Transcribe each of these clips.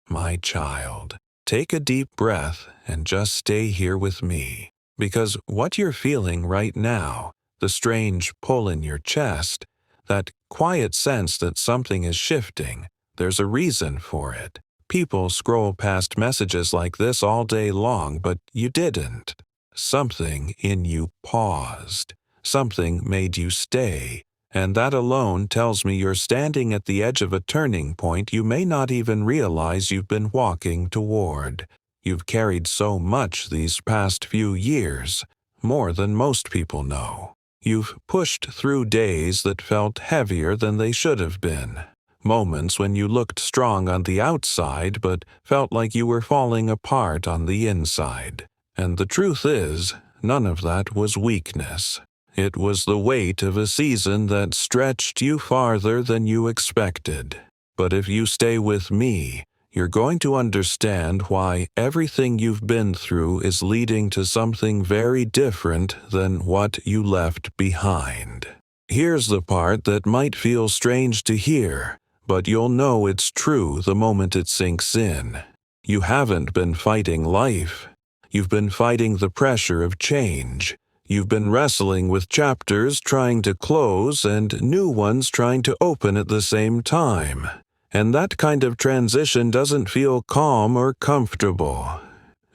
My child, take a deep breath and just stay here with me. Because what you're feeling right now, the strange pull in your chest, that quiet sense that something is shifting, there's a reason for it. People scroll past messages like this all day long, but you didn't. Something in you paused. Something made you stay. And that alone tells me you're standing at the edge of a turning point you may not even realize you've been walking toward. You've carried so much these past few years, more than most people know. You've pushed through days that felt heavier than they should have been. Moments when you looked strong on the outside but felt like you were falling apart on the inside. And the truth is, none of that was weakness. It was the weight of a season that stretched you farther than you expected. But if you stay with me, you're going to understand why everything you've been through is leading to something very different than what you left behind. Here's the part that might feel strange to hear, but you'll know it's true the moment it sinks in. You haven't been fighting life. You've been fighting the pressure of change. You've been wrestling with chapters trying to close and new ones trying to open at the same time. And that kind of transition doesn't feel calm or comfortable.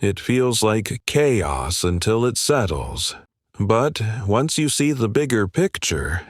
It feels like chaos until it settles. But once you see the bigger picture,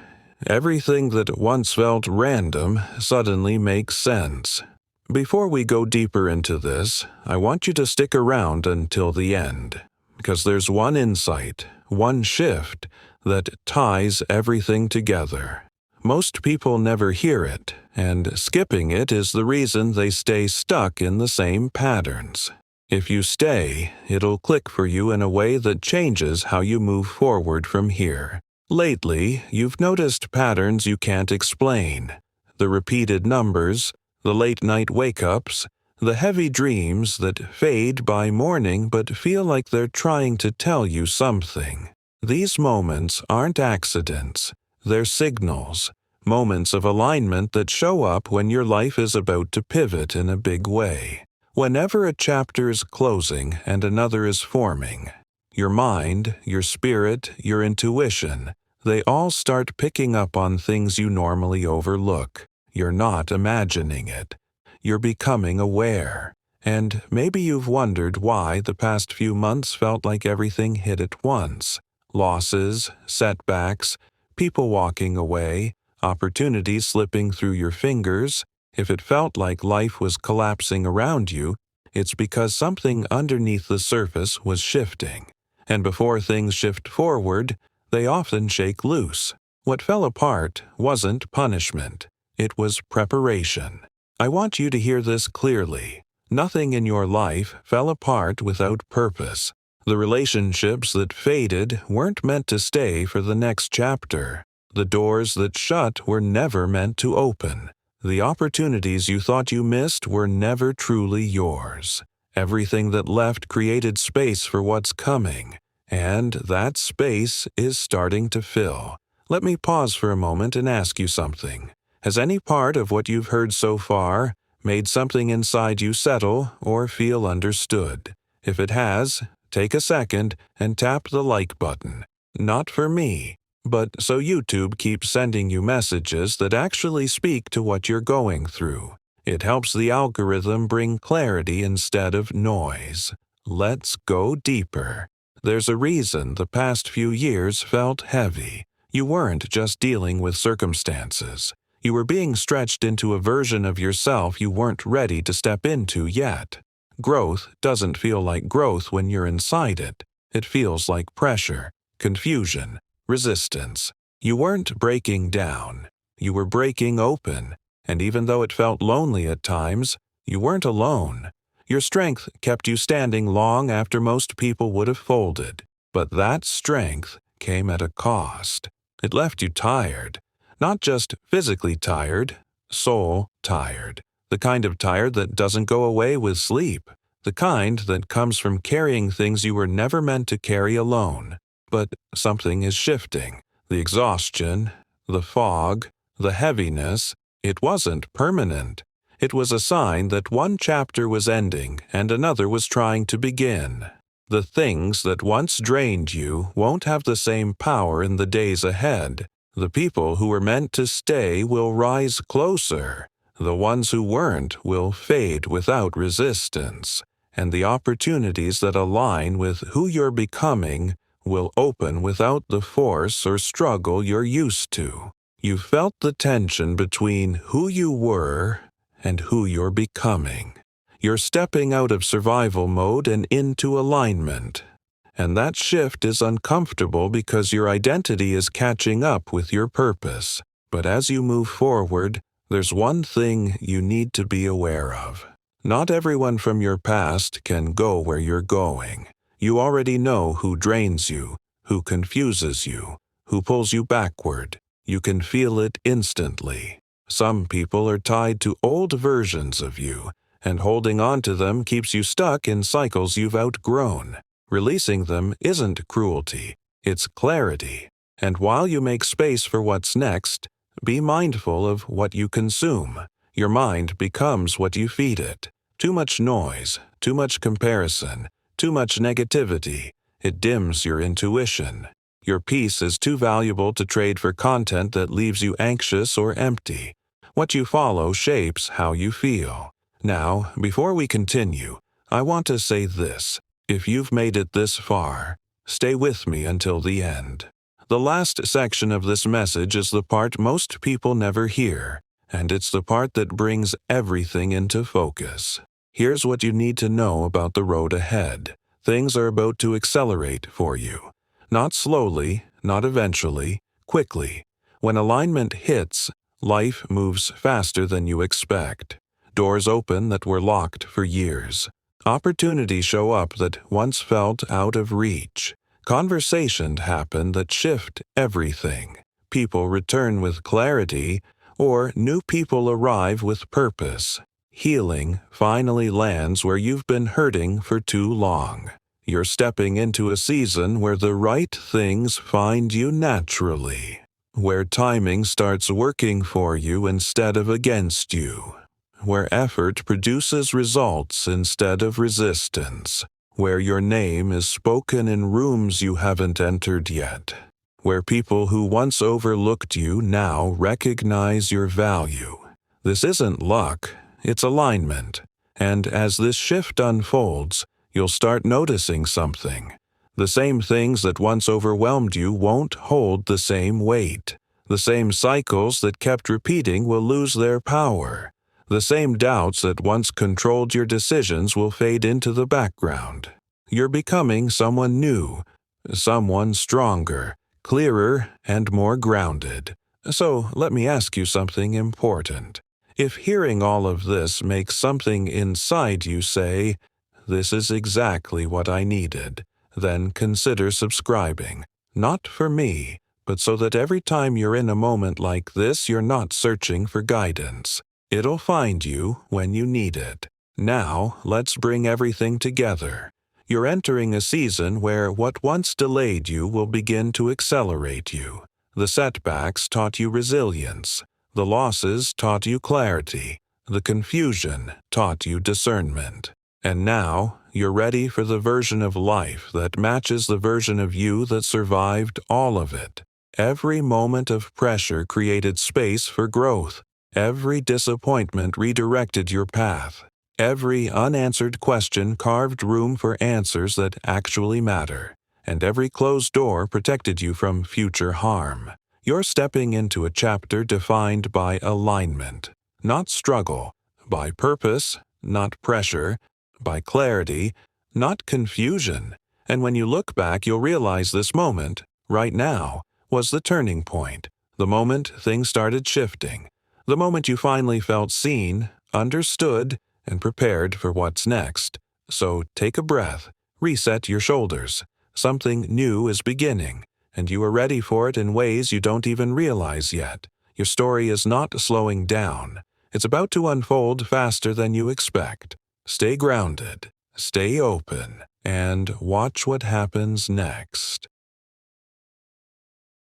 everything that once felt random suddenly makes sense. Before we go deeper into this, I want you to stick around until the end, because there's one insight, one shift, that ties everything together. Most people never hear it, and skipping it is the reason they stay stuck in the same patterns. If you stay, it'll click for you in a way that changes how you move forward from here. Lately, you've noticed patterns you can't explain. The repeated numbers, the late-night wake-ups, the heavy dreams that fade by morning but feel like they're trying to tell you something. These moments aren't accidents. They're signals, moments of alignment that show up when your life is about to pivot in a big way. Whenever a chapter is closing and another is forming, your mind, your spirit, your intuition, they all start picking up on things you normally overlook. You're not imagining it. You're becoming aware. And maybe you've wondered why the past few months felt like everything hit at once. Losses, setbacks, people walking away, opportunities slipping through your fingers. If it felt like life was collapsing around you, it's because something underneath the surface was shifting. And before things shift forward, they often shake loose. What fell apart wasn't punishment. It was preparation. I want you to hear this clearly. Nothing in your life fell apart without purpose. The relationships that faded weren't meant to stay for the next chapter. The doors that shut were never meant to open. The opportunities you thought you missed were never truly yours. Everything that left created space for what's coming, and that space is starting to fill. Let me pause for a moment and ask you something. Has any part of what you've heard so far made something inside you settle or feel understood? If it has, take a second and tap the like button. Not for me, but so YouTube keeps sending you messages that actually speak to what you're going through. It helps the algorithm bring clarity instead of noise. Let's go deeper. There's a reason the past few years felt heavy. You weren't just dealing with circumstances. You were being stretched into a version of yourself you weren't ready to step into yet. Growth doesn't feel like growth when you're inside it. It feels like pressure, confusion, resistance. You weren't breaking down. You were breaking open. And even though it felt lonely at times, you weren't alone. Your strength kept you standing long after most people would have folded. But that strength came at a cost. It left you tired. Not just physically tired, soul tired. The kind of tired that doesn't go away with sleep. The kind that comes from carrying things you were never meant to carry alone. But something is shifting. The exhaustion, the fog, the heaviness, it wasn't permanent. It was a sign that one chapter was ending and another was trying to begin. The things that once drained you won't have the same power in the days ahead. The people who were meant to stay will rise closer. The ones who weren't will fade without resistance. And the opportunities that align with who you're becoming will open without the force or struggle you're used to. You felt the tension between who you were and who you're becoming. You're stepping out of survival mode and into alignment. And that shift is uncomfortable because your identity is catching up with your purpose. But as you move forward, there's one thing you need to be aware of. Not everyone from your past can go where you're going. You already know who drains you, who confuses you, who pulls you backward. You can feel it instantly. Some people are tied to old versions of you, and holding on to them keeps you stuck in cycles you've outgrown. Releasing them isn't cruelty, it's clarity. And while you make space for what's next, be mindful of what you consume. Your mind becomes what you feed it. Too much noise, too much comparison, too much negativity. It dims your intuition. Your peace is too valuable to trade for content that leaves you anxious or empty. What you follow shapes how you feel. Now, before we continue, I want to say this. If you've made it this far, stay with me until the end. The last section of this message is the part most people never hear, and it's the part that brings everything into focus. Here's what you need to know about the road ahead. Things are about to accelerate for you. Not slowly, not eventually, quickly. When alignment hits, life moves faster than you expect. Doors open that were locked for years. Opportunities show up that once felt out of reach. Conversations happen that shift everything. People return with clarity, or new people arrive with purpose. Healing finally lands where you've been hurting for too long. You're stepping into a season where the right things find you naturally, where timing starts working for you instead of against you, where effort produces results instead of resistance, where your name is spoken in rooms you haven't entered yet, where people who once overlooked you now recognize your value. This isn't luck, it's alignment. And as this shift unfolds, you'll start noticing something. The same things that once overwhelmed you won't hold the same weight. The same cycles that kept repeating will lose their power. The same doubts that once controlled your decisions will fade into the background. You're becoming someone new, someone stronger, clearer, and more grounded. So let me ask you something important. If hearing all of this makes something inside you say, "This is exactly what I needed," then consider subscribing. Not for me, but so that every time you're in a moment like this, you're not searching for guidance. It'll find you when you need it. Now, let's bring everything together. You're entering a season where what once delayed you will begin to accelerate you. The setbacks taught you resilience. The losses taught you clarity. The confusion taught you discernment. And now, you're ready for the version of life that matches the version of you that survived all of it. Every moment of pressure created space for growth. Every disappointment redirected your path. Every unanswered question carved room for answers that actually matter. And every closed door protected you from future harm. You're stepping into a chapter defined by alignment, not struggle, by purpose, not pressure, by clarity, not confusion. And when you look back, you'll realize this moment, right now, was the turning point. The moment things started shifting. The moment you finally felt seen, understood, and prepared for what's next. So take a breath, reset your shoulders. Something new is beginning, and you are ready for it in ways you don't even realize yet. Your story is not slowing down. It's about to unfold faster than you expect. Stay grounded, stay open, and watch what happens next.